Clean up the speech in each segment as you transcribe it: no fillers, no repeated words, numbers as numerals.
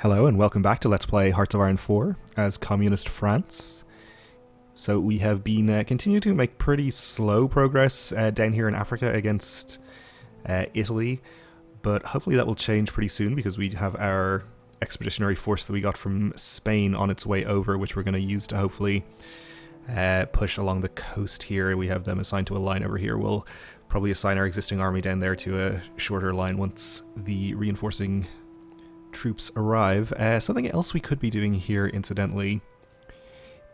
Hello and welcome back to Let's Play Hearts of Iron 4 as Communist France. So we have been continuing to make pretty slow progress down here in Africa against Italy, but hopefully that will change pretty soon because we have our expeditionary force that we got from Spain on its way over, which we're going to use to hopefully push along the coast here. We have them assigned to a line over here. We'll probably assign our existing army down there to a shorter line once the reinforcing troops arrive. Something else we could be doing here, incidentally,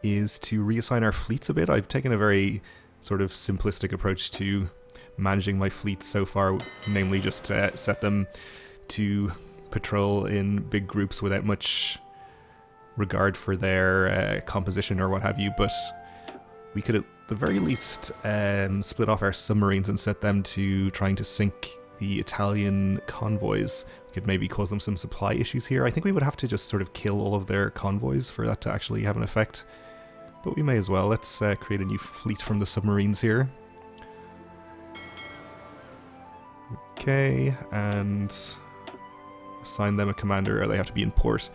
is to reassign our fleets a bit. I've taken a very sort of simplistic approach to managing my fleets so far, namely just set them to patrol in big groups without much regard for their composition or what have you, but we could at the very least split off our submarines and set them to trying to sink the Italian convoys. We could maybe cause them some supply issues here. I think we would have to just sort of kill all of their convoys for that to actually have an effect, but we may as well. Let's create a new fleet from the submarines here. Okay, and assign them a commander, or they have to be in port.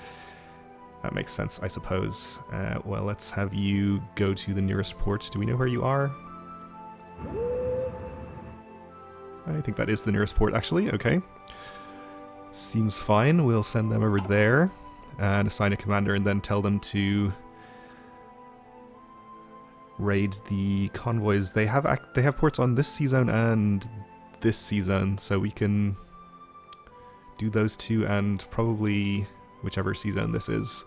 That makes sense, I suppose. Well, let's have you go to the nearest port. Do we know where you are? I think that is the nearest port, actually. Okay. Seems fine. We'll send them over there and assign a commander and then tell them to raid the convoys. They have ports on this sea zone and this sea zone, so we can do those two and probably whichever sea zone this is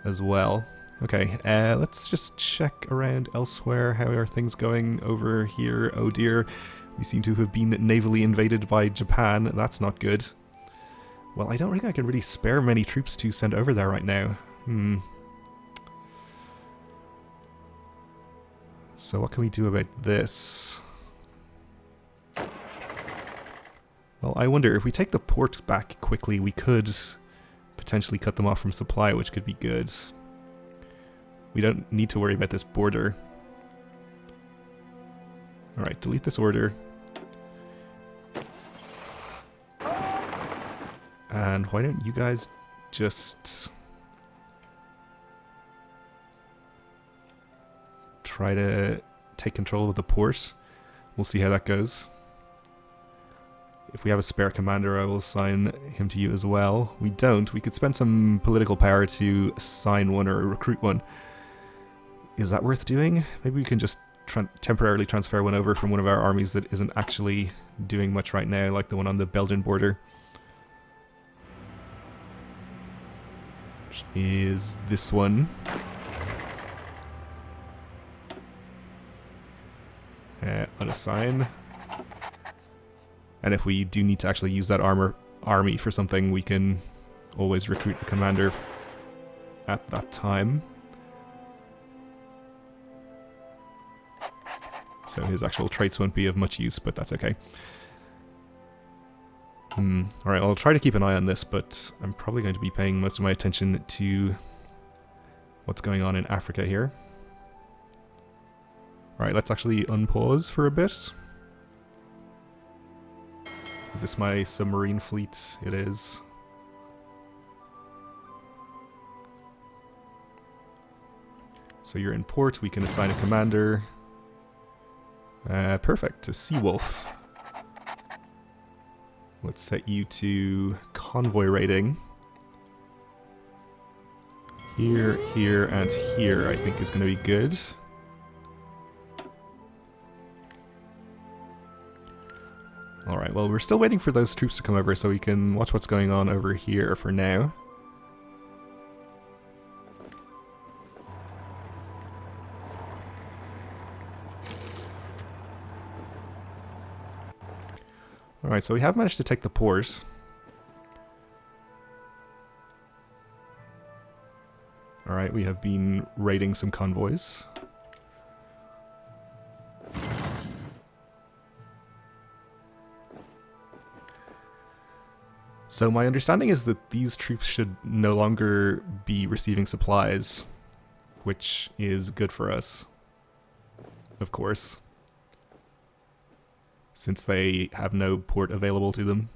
as well. Okay, let's just check around elsewhere. How are things going over here? Oh dear. We seem to have been navally invaded by Japan. That's not good. Well, I don't think I can really spare many troops to send over there right now. So what can we do about this? Well, I wonder, if we take the port back quickly, we could potentially cut them off from supply, which could be good. We don't need to worry about this border. Alright, delete this order. And why don't you guys just try to take control of the port? We'll see how that goes. If we have a spare commander, I will assign him to you as well. We don't. We could spend some political power to assign one or recruit one. Is that worth doing? Maybe we can just temporarily transfer one over from one of our armies that isn't actually doing much right now, like the one on the Belgian border. Which is this one. Unassign. And if we do need to actually use that army for something, we can always recruit a commander at that time. So his actual traits won't be of much use, but that's okay. Alright, I'll try to keep an eye on this, but I'm probably going to be paying most of my attention to what's going on in Africa here. Alright, let's actually unpause for a bit. Is this my submarine fleet? It is. So you're in port, we can assign a commander. Perfect, to Seawolf. Let's set you to convoy raiding. Here, here, and here I think is going to be good. Alright, well we're still waiting for those troops to come over so we can watch what's going on over here for now. Alright, so we have managed to take the port. Alright, we have been raiding some convoys. So my understanding is that these troops should no longer be receiving supplies, which is good for us, of course, since they have no port available to them.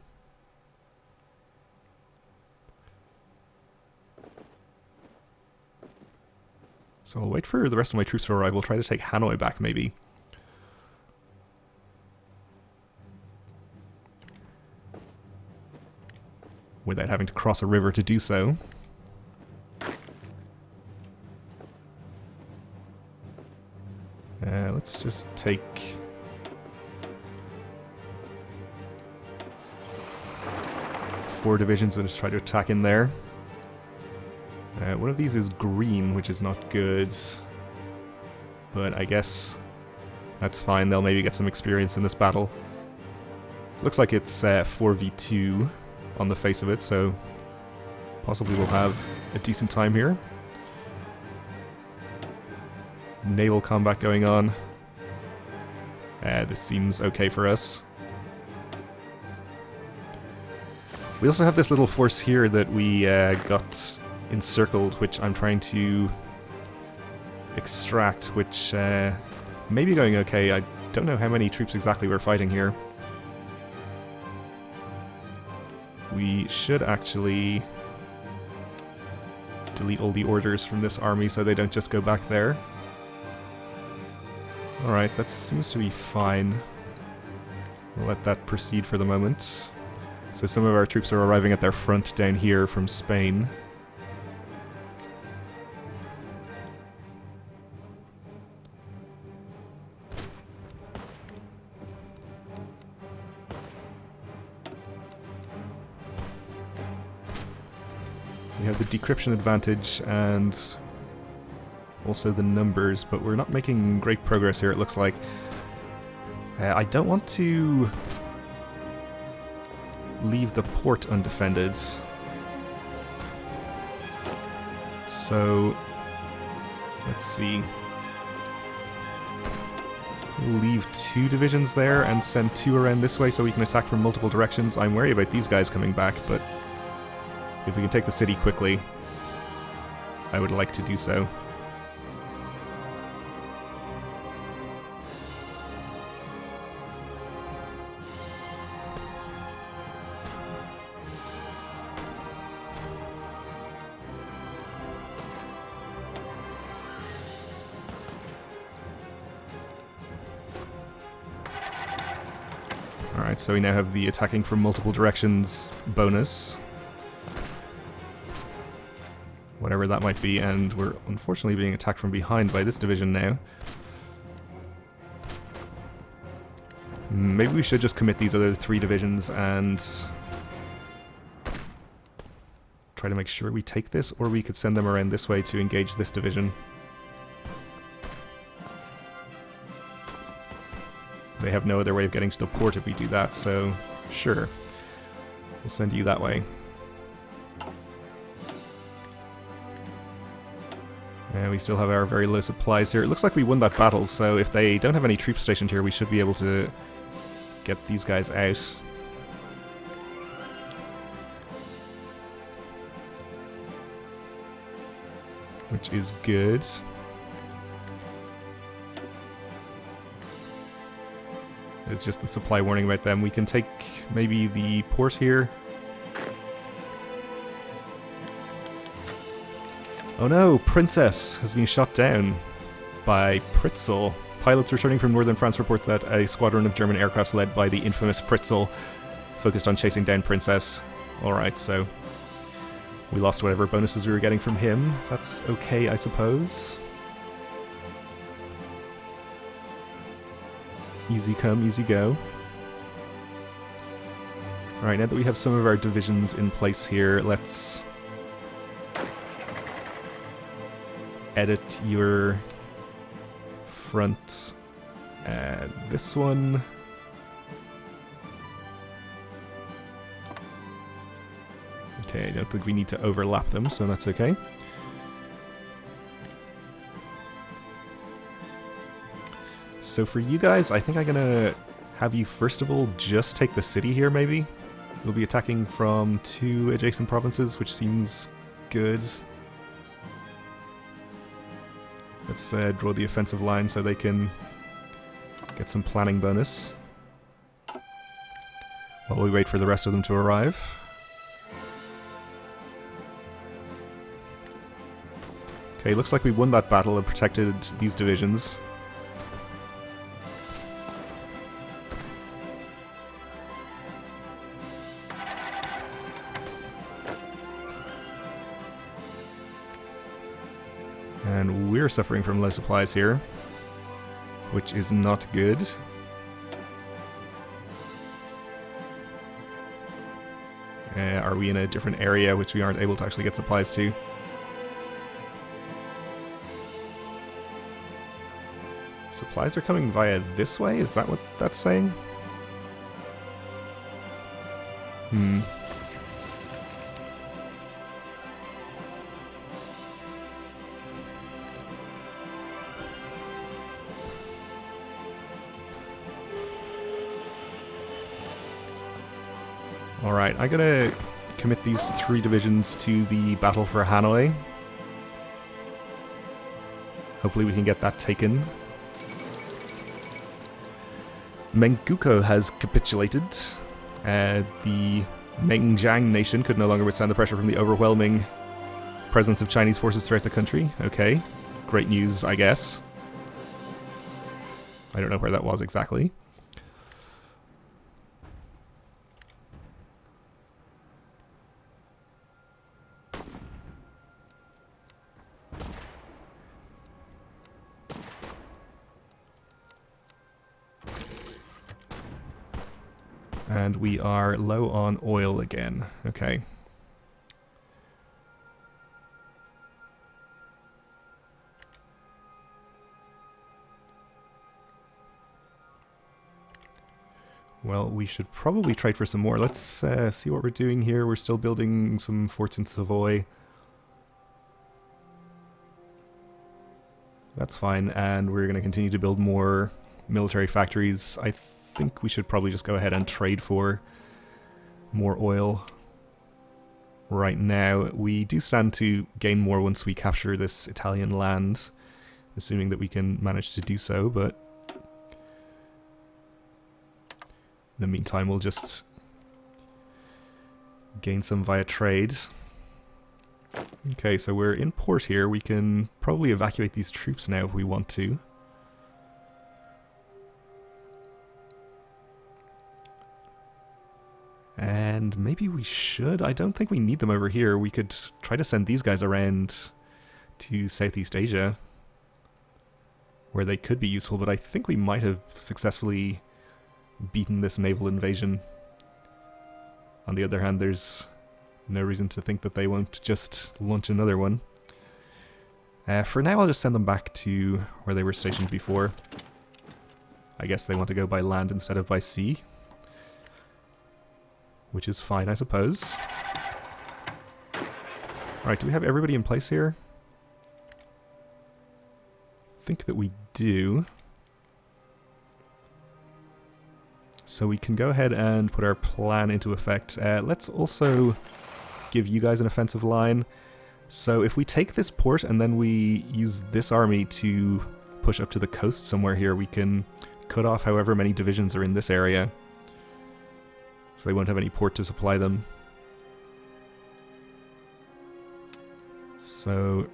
So I'll wait for the rest of my troops to arrive. We'll try to take Hanoi back, maybe. Without having to cross a river to do so. Let's just take... 4 divisions and just try to attack in there. One of these is green, which is not good. But I guess that's fine. They'll maybe get some experience in this battle. Looks like it's 4v2 on the face of it, so possibly we'll have a decent time here. Naval combat going on. This seems okay for us. We also have this little force here that we got encircled, which I'm trying to extract, which may be going okay. I don't know how many troops exactly we're fighting here. We should actually delete all the orders from this army so they don't just go back there. Alright, that seems to be fine. We'll let that proceed for the moment. So some of our troops are arriving at their front down here from Spain. We have the decryption advantage and also the numbers, but we're not making great progress here, it looks like. I don't want to leave the port undefended. So, let's see. We'll leave 2 divisions there and send 2 around this way so we can attack from multiple directions. I'm worried about these guys coming back, but if we can take the city quickly, I would like to do so. Alright, so we now have the attacking from multiple directions bonus. Whatever that might be, and we're unfortunately being attacked from behind by this division now. Maybe we should just commit these other 3 divisions and try to make sure we take this, or we could send them around this way to engage this division. They have no other way of getting to the port if we do that, so sure. We'll send you that way. We still have our very low supplies here. It looks like we won that battle, so if they don't have any troops stationed here, we should be able to get these guys out. Which is good. It's just the supply warning about them. We can take maybe the port here. Oh no, Princess has been shot down by Pritzel. Pilots returning from northern France report that a squadron of German aircrafts led by the infamous Pritzel focused on chasing down Princess. Alright, so we lost whatever bonuses we were getting from him. That's okay, I suppose. Easy come, easy go. Alright, now that we have some of our divisions in place here, let's edit your front. This one. Okay, I don't think we need to overlap them, so that's okay. So for you guys, I think I'm gonna have you first of all just take the city here, maybe? We'll be attacking from 2 adjacent provinces, which seems good. Let's draw the offensive line so they can get some planning bonus while we wait for the rest of them to arrive. Okay, looks like we won that battle and protected these divisions. And we're suffering from low supplies here, which is not good. Are we in a different area which we aren't able to actually get supplies to? Supplies are coming via this way? Is that what that's saying? Alright, I'm gonna commit these 3 divisions to the battle for Hanoi. Hopefully we can get that taken. Menguko has capitulated. The Mengjiang nation could no longer withstand the pressure from the overwhelming presence of Chinese forces throughout the country. Okay, great news, I guess. I don't know where that was exactly. And we are low on oil again. Okay. Well, we should probably trade for some more. Let's see what we're doing here. We're still building some forts in Savoy. That's fine, and we're going to continue to build more military factories. I think we should probably just go ahead and trade for more oil right now. We do stand to gain more once we capture this Italian land, assuming that we can manage to do so, but in the meantime we'll just gain some via trade. Okay, so we're in port here. We can probably evacuate these troops now if we want to. And maybe we should. I don't think we need them over here. We could try to send these guys around to Southeast Asia, where they could be useful, but I think we might have successfully beaten this naval invasion. On the other hand, there's no reason to think that they won't just launch another one. For now, I'll just send them back to where they were stationed before. I guess they want to go by land instead of by sea, which is fine, I suppose. Alright, do we have everybody in place here? I think that we do. So we can go ahead and put our plan into effect. Let's also give you guys an offensive line. So if we take this port and then we use this army to push up to the coast somewhere here, we can cut off however many divisions are in this area. So they won't have any port to supply them. So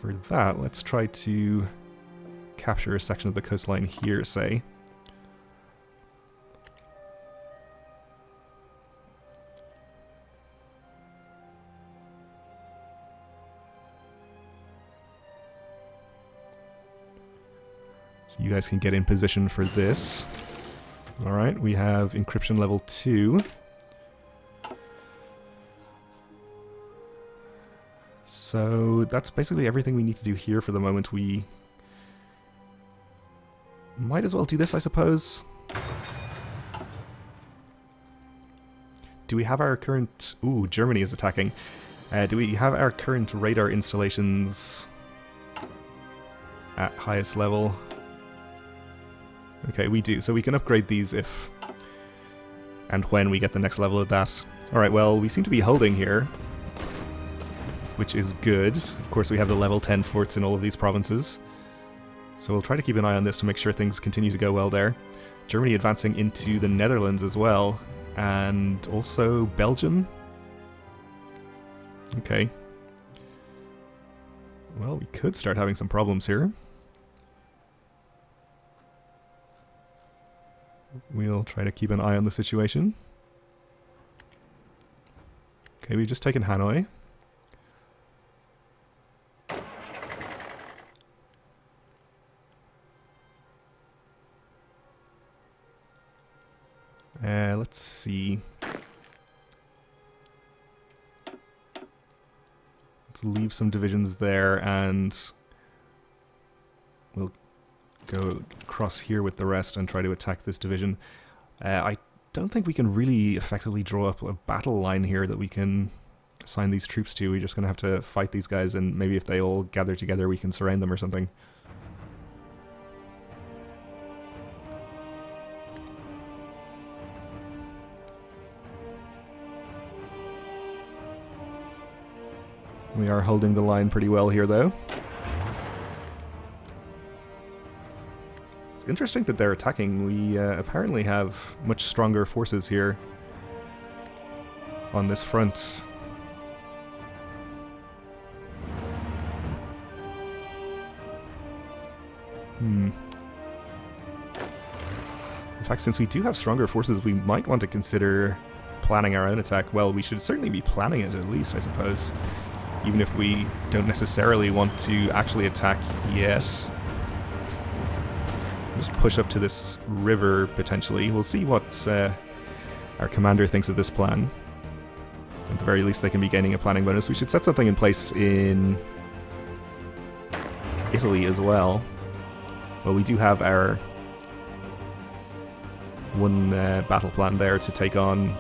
for that, let's try to capture a section of the coastline here, say. So you guys can get in position for this. Alright, we have encryption level 2. So that's basically everything we need to do here for the moment. We might as well do this, I suppose. Do we have our current... Ooh, Germany is attacking. Do we have our current radar installations at highest level? Okay, we do. So we can upgrade these if and when we get the next level of that. Alright, well, we seem to be holding here, which is good. Of course, we have the level 10 forts in all of these provinces. So we'll try to keep an eye on this to make sure things continue to go well there. Germany advancing into the Netherlands as well, and also Belgium. Okay. Well, we could start having some problems here. We'll try to keep an eye on the situation. Okay, we've just taken Hanoi. Let's see. Let's leave some divisions there, and we'll go across here with the rest and try to attack this division. I don't think we can really effectively draw up a battle line here that we can assign these troops to. We're just going to have to fight these guys, and maybe if they all gather together we can surround them or something. We are holding the line pretty well here, though. It's interesting that they're attacking. We apparently have much stronger forces here on this front. In fact, since we do have stronger forces, we might want to consider planning our own attack. Well, we should certainly be planning it at least, I suppose. Even if we don't necessarily want to actually attack yet. Just push up to this river, potentially. We'll see what our commander thinks of this plan. At the very least, they can be gaining a planning bonus. We should set something in place in Italy as well. Well, we do have our one battle plan there to take on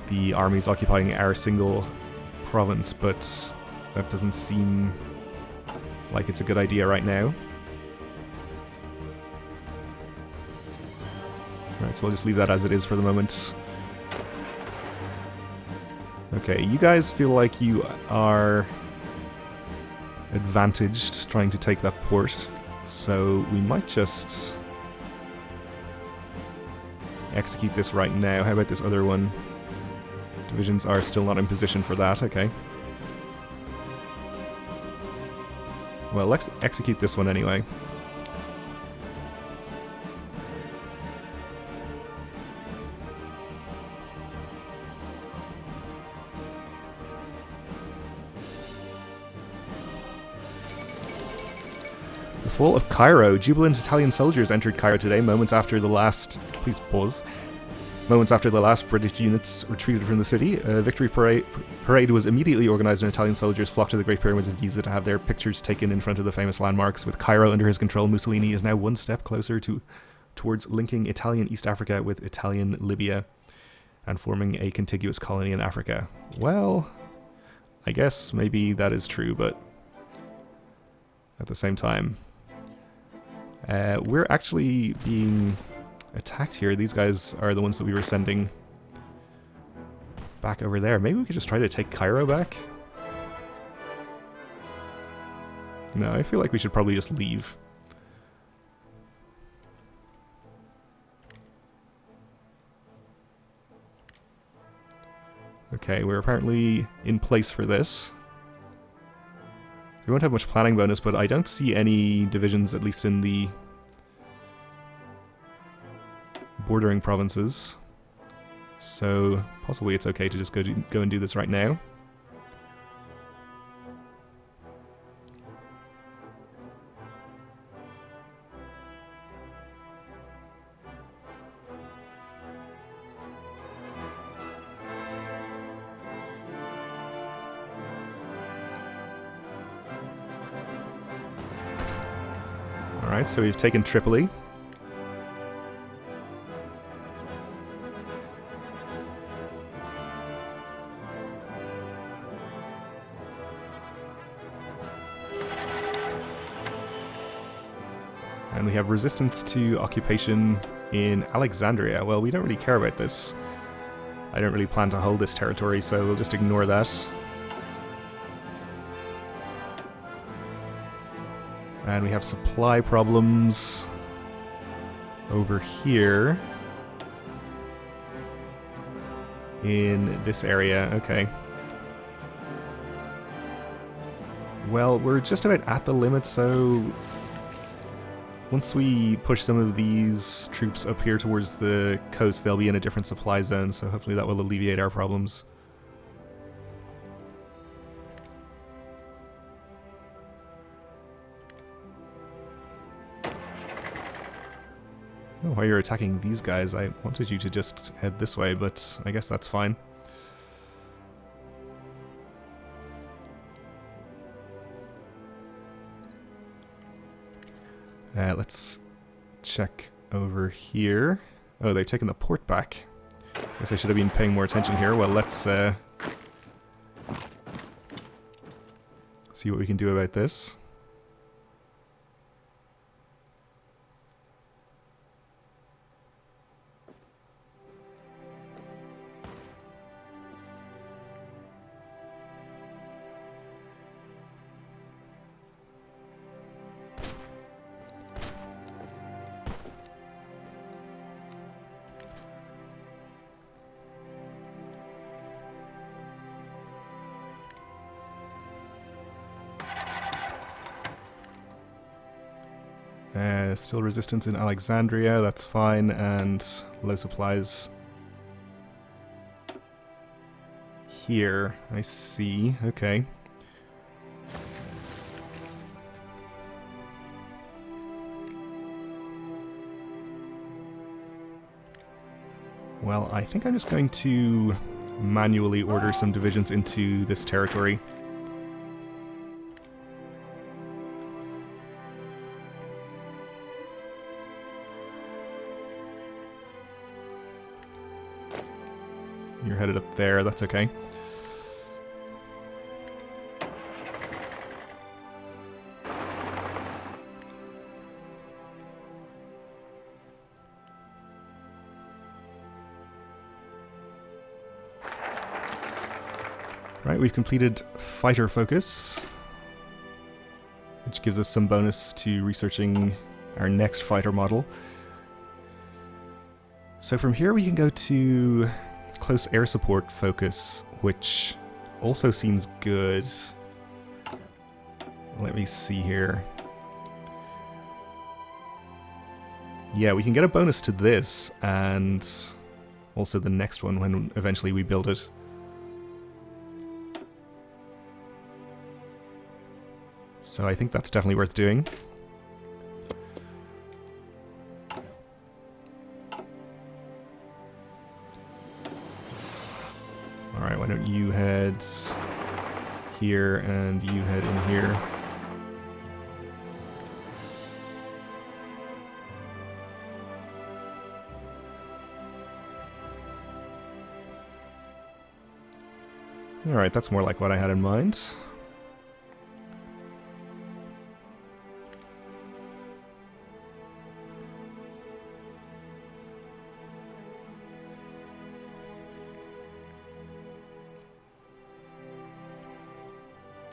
the armies occupying our single province, but that doesn't seem like it's a good idea right now. Alright, so we'll just leave that as it is for the moment. Okay, you guys feel like you are advantaged trying to take that port, so we might just execute this right now. How about this other one? Divisions are still not in position for that, okay. Well, let's execute this one anyway. The fall of Cairo. Jubilant Italian soldiers entered Cairo today, moments after the last... Please pause. Moments after the last British units retreated from the city, a victory parade was immediately organized, and Italian soldiers flocked to the Great Pyramids of Giza to have their pictures taken in front of the famous landmarks. With Cairo under his control, Mussolini is now one step closer towards linking Italian East Africa with Italian Libya and forming a contiguous colony in Africa. Well, I guess maybe that is true, but at the same time, we're actually being attacked here. These guys are the ones that we were sending back over there. Maybe we could just try to take Cairo back? No, I feel like we should probably just leave. Okay, we're apparently in place for this. So we won't have much planning bonus, but I don't see any divisions, at least in the bordering provinces, so possibly it's okay to just go and do this right now. Alright, so we've taken Tripoli. And we have resistance to occupation in Alexandria. Well, we don't really care about this. I don't really plan to hold this territory, so we'll just ignore that. And we have supply problems over here in this area. Okay. Well, we're just about at the limit, so once we push some of these troops up here towards the coast, they'll be in a different supply zone, so hopefully that will alleviate our problems. Oh, while you're attacking these guys, I wanted you to just head this way, but I guess that's fine. Let's check over here. Oh, they've taken the port back. Guess I should have been paying more attention here. Well, let's see what we can do about this. Still resistance in Alexandria, that's fine, and low supplies here. I see, okay. Well, I think I'm just going to manually order some divisions into this territory. You're headed up there, that's okay. Right, we've completed fighter focus, which gives us some bonus to researching our next fighter model. So from here we can go to close air support focus, which also seems good. Let me see here. Yeah, we can get a bonus to this, and also the next one when eventually we build it. So I think that's definitely worth doing. Alright, why don't you head here and you head in here. Alright, that's more like what I had in mind.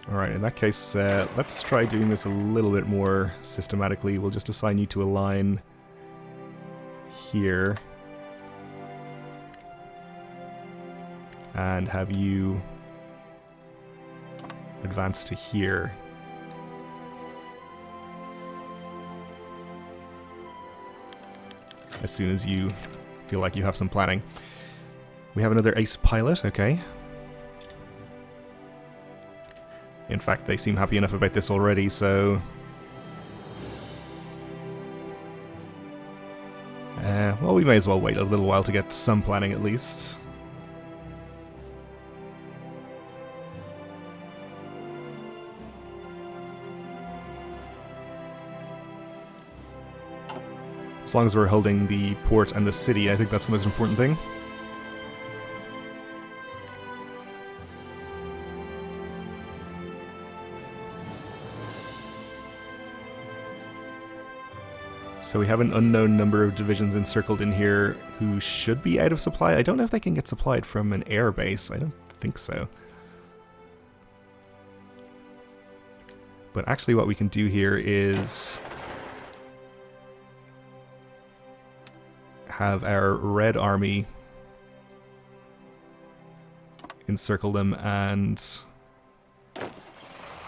Alright, in that case, let's try doing this a little bit more systematically. We'll just assign you to a line here. And have you advance to here. As soon as you feel like you have some planning. We have another ace pilot, okay. In fact, they seem happy enough about this already, so... well, we may as well wait a little while to get some planning at least. As long as we're holding the port and the city, I think that's the most important thing. So we have an unknown number of divisions encircled in here who should be out of supply. I don't know if they can get supplied from an air base. I don't think so. But actually what we can do here is have our red army encircle them and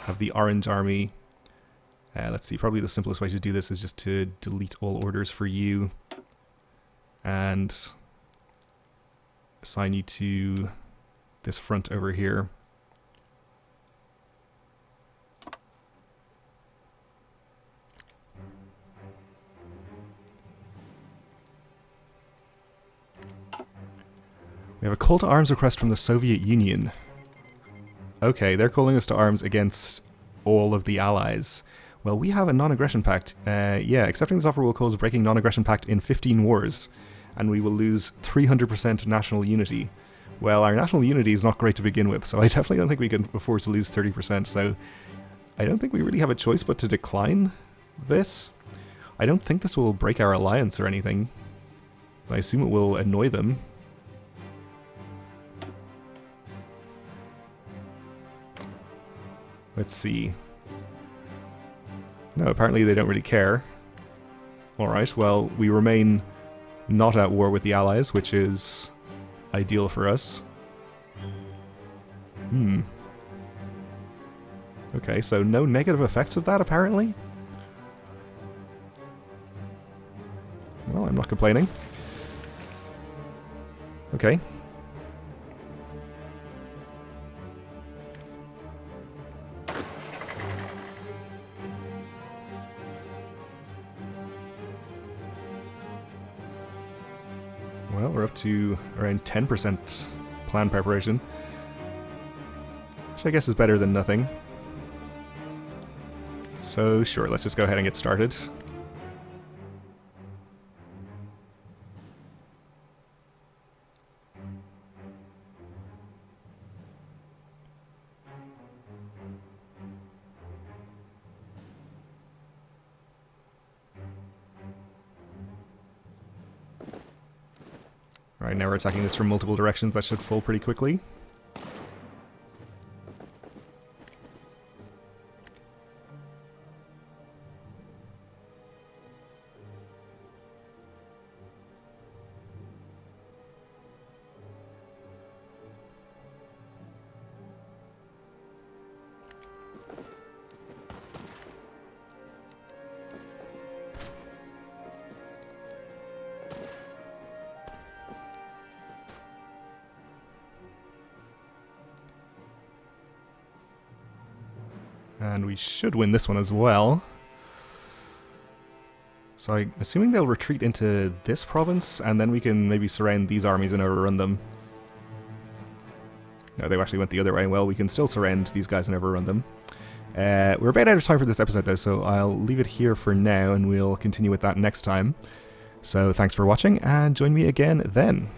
have the Orange Army. Let's see, probably the simplest way to do this is just to delete all orders for you and assign you to this front over here. We have a call to arms request from the Soviet Union. Okay, they're calling us to arms against all of the allies. Well, we have a non-aggression pact. Yeah, accepting this offer will cause a breaking non-aggression pact in 15 wars, and we will lose 300% national unity. Well, our national unity is not great to begin with, so I definitely don't think we can afford to lose 30%, so I don't think we really have a choice but to decline this. I don't think this will break our alliance or anything. I assume it will annoy them. Let's see. No, apparently they don't really care. Alright, well, we remain not at war with the Allies, which is ideal for us. Okay, so no negative effects of that, apparently? Well, I'm not complaining. Okay. Well, we're up to around 10% plan preparation, which I guess is better than nothing. So sure, let's just go ahead and get started. Alright, now we're attacking this from multiple directions. That should fall pretty quickly. And we should win this one as well. So I'm assuming they'll retreat into this province, and then we can maybe surround these armies and overrun them. No, they actually went the other way. Well, we can still surround these guys and overrun them. We're about out of time for this episode, though, so I'll leave it here for now, and we'll continue with that next time. So thanks for watching, and join me again then.